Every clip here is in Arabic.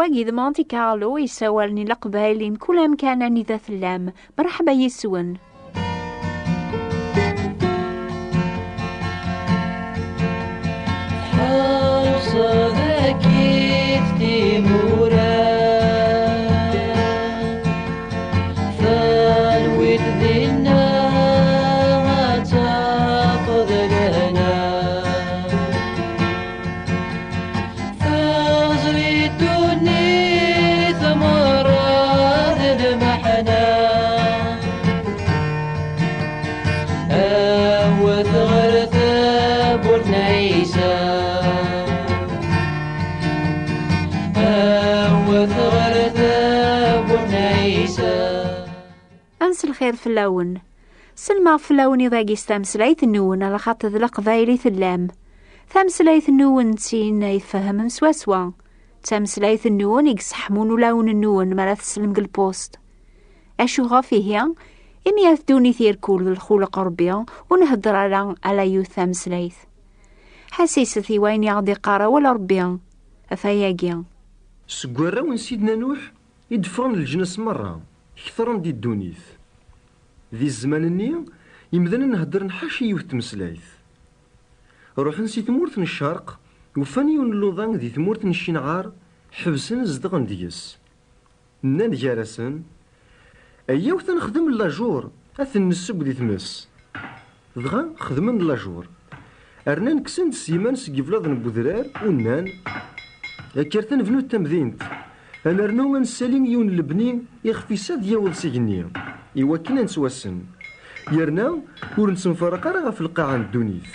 واجد مونتي كارلو يسوالني لقبايلين كل أمكانني ذات اللام. مرحبا يسون. أنس الخير في اللون سلمى في اللون يضاقي ستامسلايت النون على خاطر ذلق بايلي ثلام ثامسلايت النون تين يتفهم سواسوا تامسلايت النون يقسحمون لون النون مرات تسلم البوست أشو غافيه إمي يثدوني ثير كل الخلق ربيا ونهدر على يو ثامسلايت حسيستي وين يعضي قارا ولا ربيا أفاياقيا سقوارا وين سيدنا نوح يدفرن الجنس مرة كثرن دي الدونيث ذي الزمان النية يمدن نهدر نحاشي يوث تمسلايث روح نسي ثمورت الشرق وفاني ونلوضان ذي ثمورت الشنعار حبسن زدغن ديس نان جارسن أيا وثن خدم اللاجور أثن نسب ذي ثمس ضغا خدمن اللاجور أرنان كسند سيمان سقفلاض نبوذرار ونان أكرتن فنو التمذينت أنا رنو نسالين يون لبنين يخفي ساد ياوض سيجنيا إوا كنا نسواسن يرنا ور نسنفرق راه في القاعة الدونيث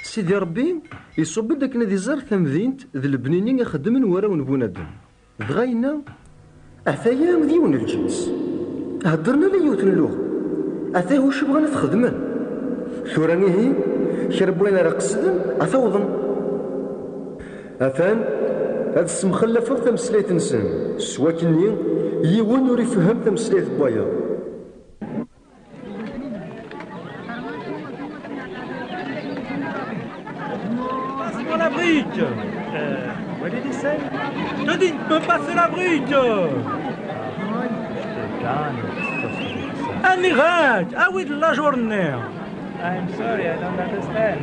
سيدي ربي يصب داك نادي زار ثمذينت ذي البنينين يخدمن وراون بونادم دغاينا أثايا مذيون الجنس هدرنا لي يوتن اللغة أثايا وش بغانا تخدمن ثوراني هي شرب وين رقصدن أثوضن أثان هاد السمخلفة تمسليت نسان سواكني يوان وري فهم تمسليت بايا La brique what did he say? Je dis ne peux passer la brique النغاج أويد لا جورني I'm sorry, I don't understand.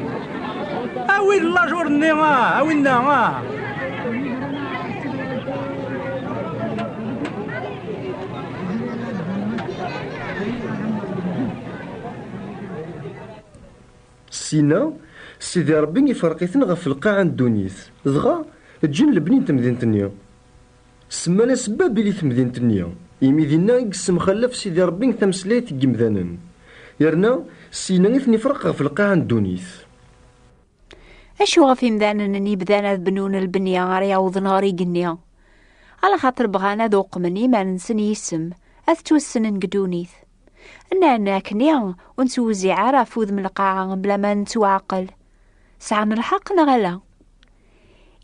أويد لا جورني أوينا سينا سيدي ربي يفرقيتن غف القاعة الدونيث دغا تجن لبنين تمدينة النيا سمانا سباب لي تمدينة النيا إمي دينا يقسم خلف سيدي ربي تمسليت جمذانا يرنا سينا يثني فرق غف القاعة الدونيث أشو غفي مذاننني بدانا بنون البنية غير يعوض نهاري قنيا على خاطر بغانا ذوق مني ما ننسن يسم أثتوسن نقدونيث أنا كنيا ونسوزي عرف وذ من القاعة بلا ما نتو عقل سعنا الحق نغلا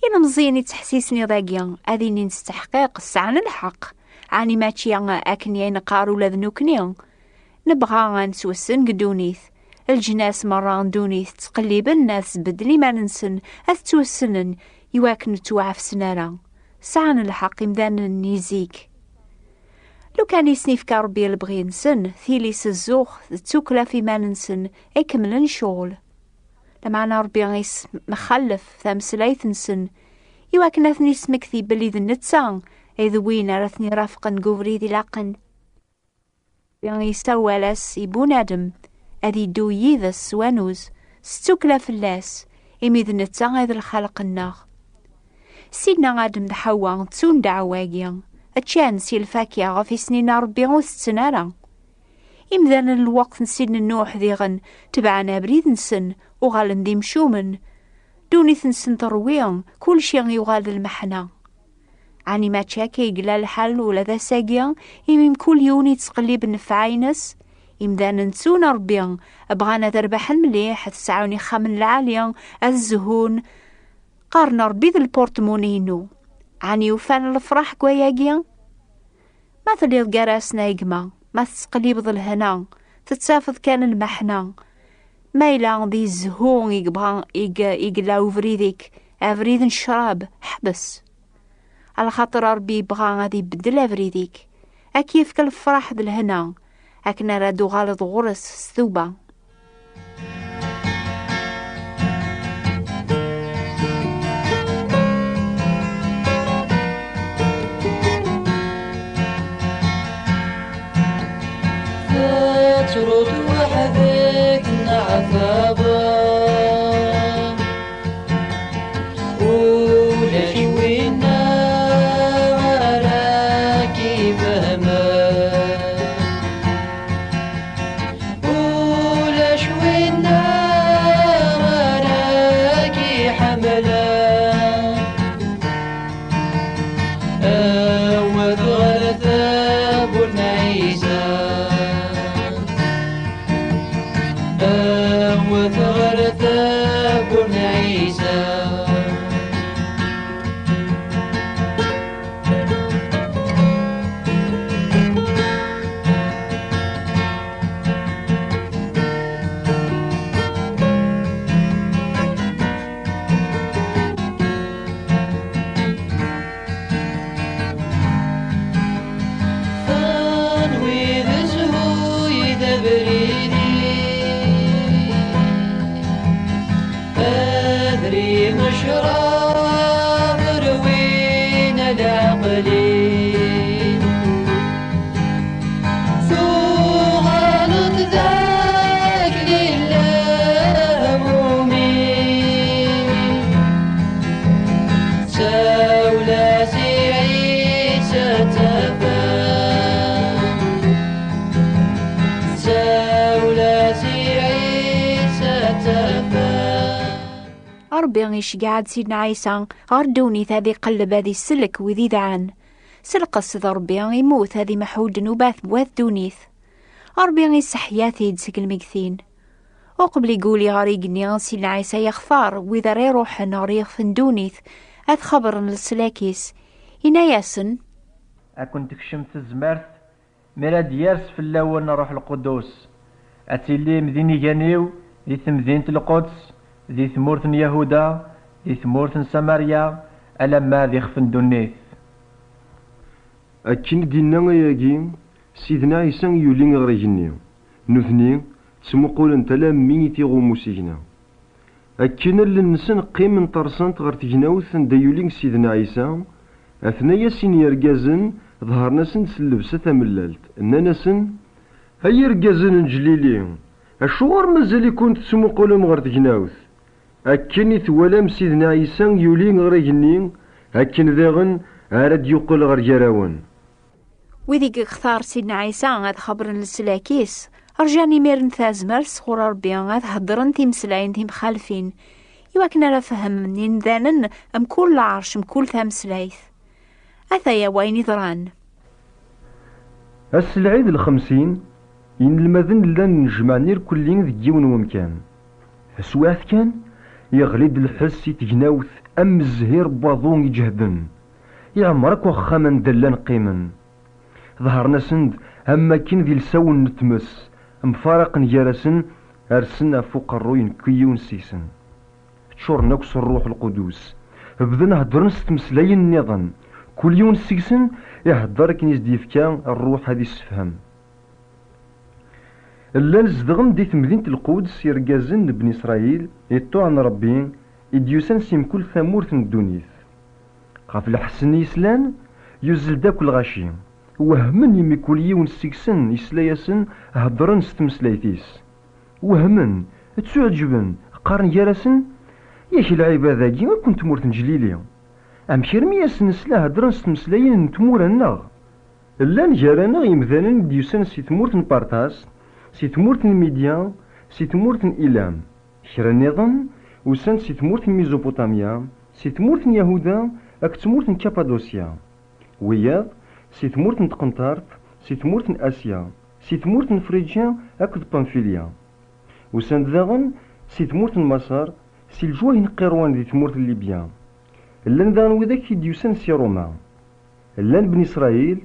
إنا مزيني تحسيسني ضاقيا أذيني نستحقيق سعنا الحق عاني ماتشيا أكنيا نقارو لذنوكنيا نبغى نسوسن قدونيث الجناس مران دونيث تقليب الناس بدلي ما ننسن أثتوسنن يواكن توعف سنارا سعنا الحق مذان نيزيك لو كان يسنيف كربي البغي نسن ثيلي سزوخ توكلا في ما ننسن اكملن شغل لما انا ربي غيس مخلف ثامسلايث نسن يواكن اثني سمكثي بلي ذي النتسان اذ وين رثني رافقا قوفري ذي لاقن يعني يستوالاس يبون ادم اذي دو يذس وانوز ستوكلا في اللاس امي ذي النتسان اذ الخلق الناغ سيدنا ادم دحوا تسون دعواقيا أتشان سي الفاكية غفي سنين ربي وستنارا إمذان الوقت نسين النوح ذيغن تبعنا بريد نسن وغالن ذي مشومن دوني ثنسن ترويان كل شيء يغال المحنا عني ما تشاكي يقلا الحل ولا ذا ساقيا إميم كل يوني تسقليب نفعينس إمذان نسون ربيان أبغانا ذربح المليح تسعوني خامن العاليان الزهون قارنا ربي ذا البورتمونينو عني وفان الفرح كوياقيا ما تليض قراسنا يقما، ما تسقليب ظل هنا، تتسافض كان المحنة، ما إلا ذي الزهون يقلاو فريدك أفريد الشراب حبس، على خاطر ربي بغا غادي يبدل أفريدك، أكيف كالفرح ذل هنا، أكنا رادو غالط غرس ستوبة. ترد وحدك نعذابا ولا شوينا وراكي فهما ولا شوينا وراكي حملا أود غرثاب النعيسى وثغرتك عيسى فانوي ذزهو يدبريني مشراب روين العقلين سوغانط ذاك للهمومين ساولا سعيد ستفان ساولا سعيد ستفان. ربي يشقعد سيدنا عيسى غردوني هذه قلب هذه السلك وذي دعان سلق الصد ربي يموت هذه محود نوبات بواث دونيث ربي يسحياثي يدسك المكثين وقبل يقولي غاريقني سيدنا عيسى يختار وإذا ريروح ناريخ فندونيث هذ خبر للسلاكيس إنا ياسن أكون تكشمت الزمارت مراد يارس في اللون نروح القدوس أتيلي مديني جانيو ذي ثمدينة القدس ذي ثمورة يهودا ذي ثمورة ساماريا ألما ذي خفن دونيث. أكين دينا ياكي سيدنا عيسى يولين غريجني نثني تسمقول انت لا ميتي غموسينا أكين اللي نسن قيم طرسنت غير تجناوث دا يولين سيدنا عيسى أثنايا سين يرقازن ظهرنا سن سلبسة تمللت إننا سن هاي يرقازن نجليلي أشوار مازال يكون تسمقول غير تجناوث أكن ثوالام سيدنا عيسى يولين غريجني أكن ذاغن أراد يقول غير جراون وذيك اختار سيدنا عيسى غاد خبرن للسلاكيس رجاني ميرن ثازمر سخور ربي غاد هضرن تيمسلاين تيمخالفين يواكنا لا فهم منين ذانن ام كل عرش ام كل ثامسلايث أثايا وين يضران السلعيد الخمسين ين المذن لان نجمعنير كلين ذجيون ومكان فسواث كان يغلد الحس يتجناوث أم الزهير باضون يجهدن يعمرك وخاما دلان قيمن ظهرنا سند أما كين ذي لساون نتمس مفارق نجارسن أرسنا فوق الروين كيون سيسن تشور نقص الروح القدوس بدنا هدرن ستمسلاين النظام كل يوم سيسن يهدر كنيز ديفكا الروح هذه السفهم اللان زدغن ديت مدينة القدس يرقازن بني إسرائيل يطوعن ربي إديوسان سيم كل ثمورة الدونيث قاف الحسن يسلان يزل داك الغاشي وهمن يمي كل يوم سيكسن يسلايسن هدرن ستمسلايتيس وهمن تعجبن قارن جارسن ياك العبادة كي ما كنت مورت نجليلي أمشير مياسن سلا هدرن ستمسلاين نتمورا النغ اللان جارانا يمذانن ديوسان سي تمورت نبارتاس سي تمورت الميديا سي تمورت إيلام كرا نظام وسان سي تمورت ميزوبوطاميا سي تمورت يهودا اك تمورت كابادوسيا وياض سي تمورت تقنطارت سي تمورت آسيا سي تمورت فريجيا اك بانفيليا وسان داغن سي تمورت مصر سي الجواهن قيروان دي تمورت ليبيا اللان داغن وذاك ديوسان سي روما اللان بني إسرائيل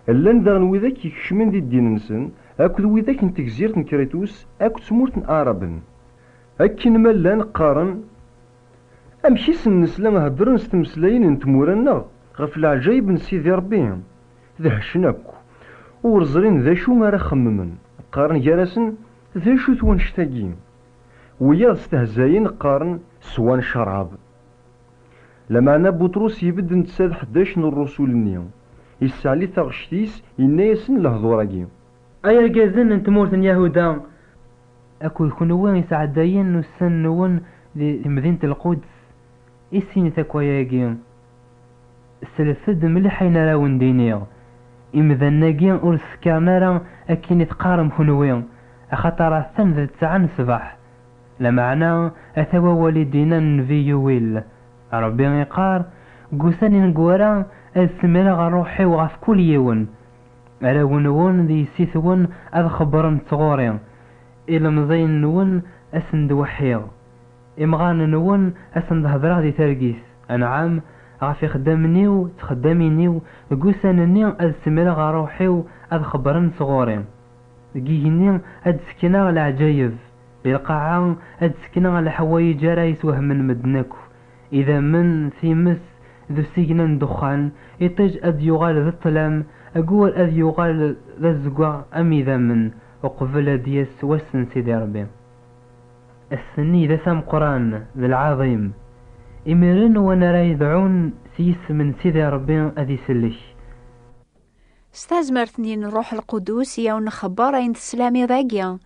لان داغن وذاك يكشمن دي الدين نسن اكد وذاك نت جزيرة كريتوس اكد سمورة ارابن اكن ما لان قارن امشي النسلان هدرن ستمسلاين نتمورنا غف العجايب نسيدي ربي ذهشناك ورزرين ذا شو ما رخممن قارن جالسن ذا شو ثوان شتاقين ويا استهزاين قارن سوان شراب لما انا بطرس يبد نتساد 11 من الرسول النيا يسالي ثغشتيس ينايسن لهضوراكي ايا جازن انت مورتن يهودا اكو كنوان يسعداين نسن نون لمدينة القدس إسيني تاكواياكي السلسد مليحين راون دينيا إمذناكي ور سكرنا راه أكين يتقارم كنوين أخطر الثم ذا 9 صباح لمعنى أثوى والدينا النبي يويل ربي يقار قوساني نقورا السميرا غروحي وغاف كل يوم راونون ذي سيثون أذ خبرن صغوري إلا مزين نون أسند وحيغ إمغان نون أسند هضرا دي ترقيس أنعام غافي خدامنيو تخدامينيو قوسانني أذ سميرا غروحيو أذ خبرن صغوري قيهني أد سكنا العجايب بالقاعة أد سكنا الحوايج رايس وهم مدنكو إذا من ثيمس ذو سيجنا ندخان يطيج أد يغال ذا الظلام أقول أد يغال ذا الزقوع أمي ذا من وقبل ديس وسن سيدي ربي السني ذا ثم قران ذا العظيم إمرن وانا راي يدعون سيس من سيدي ربي أذي سلش استازمرتني نروح القدوس يا ونخبر عند السلامي ضاقيا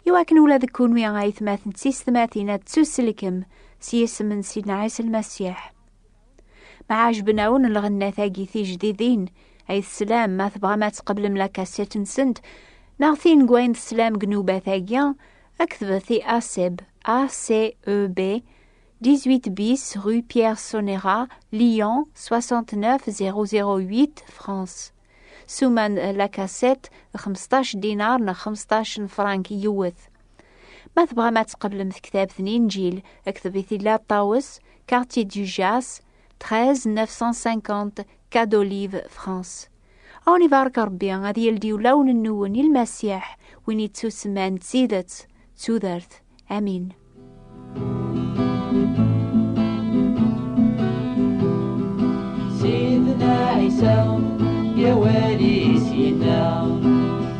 يواكن ولا ذكون ويا غايث ماثن سيس ثماتينا تسوسلكم سيس من سيدنا عيسى المسيح مع عجبناون الغنى ثاقيثي جديدين أي السلام ما تبغى ما تقبل ملاكا سيتن سند ناغثين قوين السلام قنوبة ثاقيا أكتب في أسب ACEB 18 bis rue Pierre Sonera, Lyon 69008 France. سومان لاكاسيت 15 دينار نا 15 فرانك يوث. ما تبغى ما تقبل مثل كتاب 2 جيل اكتبي ثلا طاوس كارتي دو جاس 13950 كادوليف فرانس. أوني بارك ربي غادي يلديو لون النون المسيح وين يتسوسمان تسيدت تودرت آمين. سيدنا عيسى يا والي سيدنا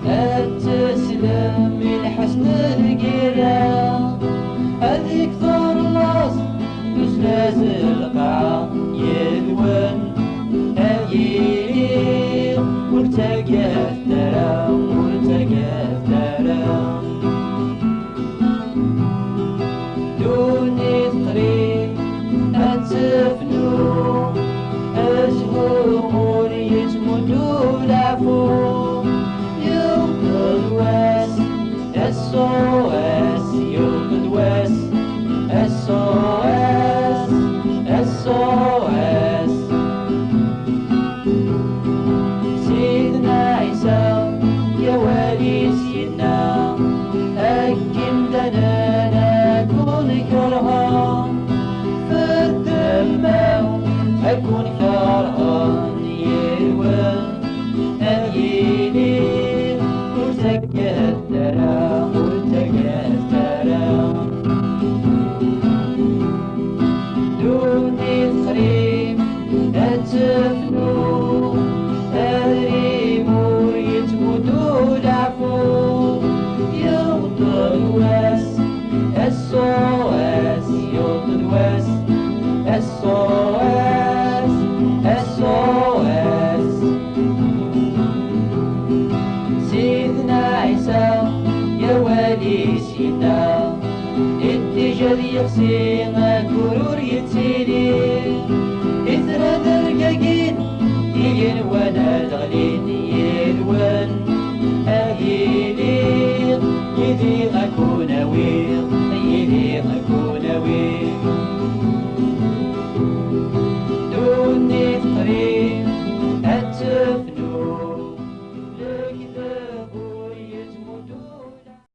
التسلم من حسن القراء هذيك ثار الراس يسلاز القاع يلون أيلي والتقى الثرى والتقى الثرى دوني الطريق أتفنو أزهور يتمدو العفو يوم الواس الصواس يوم الواس الصواس الصواس سيدنا عيسى يا والي سيدنا أكم لنا نكون كرهان في الدماء أكون كرهان يلوان أيلي وتقى الثرى وتقى الثرى دوني الخريف أتفنو أريمو يتمدو العفو يوم الواس الصواس يوم الواس الصواس الصواس سيدنا عيسى يا والي سيدنا اتجاد يغسينا كرور يتسيلي إثر درقاقين يلين وانا تغلين يلوان أهيلي يدي غاكو